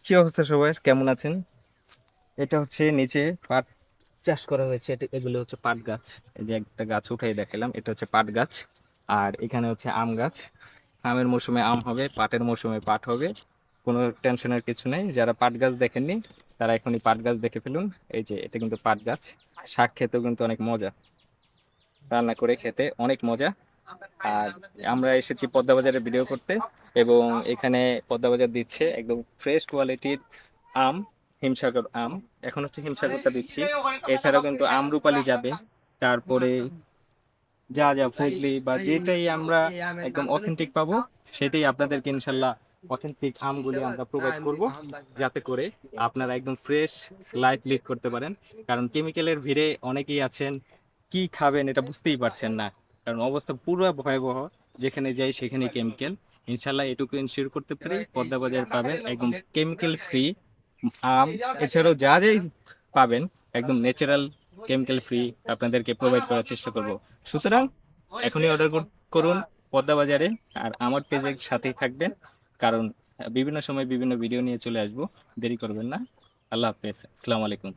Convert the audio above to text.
কি অবস্থা সবার, কেমন আছেন? এটা হচ্ছে নিচে পাট চাষ করা হয়েছে। এগুলো হচ্ছে পাট গাছ। এই যে একটা গাছ উঠাই দেখালাম, এটা হচ্ছে পাট গাছ। আর এখানে হচ্ছে আম গাছ। আমের মৌসুমে আম হবে, পাটের মৌসুমে পাট হবে। কোনো টেনশনের কিছু নেই। যারা পাট গাছ দেখেননি তারা এখনই পাট গাছ দেখে ফেলুন। এই যে এটা কিন্তু পাট গাছ। শাক খেতেও কিন্তু অনেক মজা, রান্না করে খেতে অনেক মজা। আর আমরা এসেছি পদ্মা বাজারে ভিডিও করতে, এবং এখানে পদ্মা বাজার দিচ্ছে একদম ফ্রেশ কোয়ালিটির আম, হিমসাগর আম। এখন হচ্ছে হিমসাগরটা দিচ্ছি। এছাড়াও কিন্তু আমরুপালি যাবে, তারপরে যা যা ফুডলি বা যেটাই আমরা একদম অথেন্টিক পাবো সেটাই আপনাদেরকে ইনশাল্লাহ অথেন্টিক আমগুলি আমরা প্রোভাইড করব, যাতে করে আপনারা একদম ফ্রেশ লাইফ লিড করতে পারেন। কারণ কেমিক্যালের ভিড়ে অনেকেই আছেন, কি খাবেন এটা বুঝতেই পারছেন না, কারণ অবস্থা পুরো ভয়াবহ। যেখানে যাই সেখানে কেমিক্যাল। ইনশাল্লাহ এটুকু ইনশিওর করতে পারি, পদ্মা বাজার পাবেন একদম কেমিক্যাল ফ্রি আম। এছাড়াও যা যাই পাবেন একদম ন্যাচারাল, কেমিক্যাল ফ্রি আপনাদেরকে প্রোভাইড করার চেষ্টা করব। সুতরাং এখনই অর্ডার করুন পদ্মা বাজারে। আর আমার পেজের সাথেই থাকবেন, কারণ বিভিন্ন সময় বিভিন্ন ভিডিও নিয়ে চলে আসবো। দেরি করবেন না। আল্লাহ হাফেজ, আসসালামু আলাইকুম।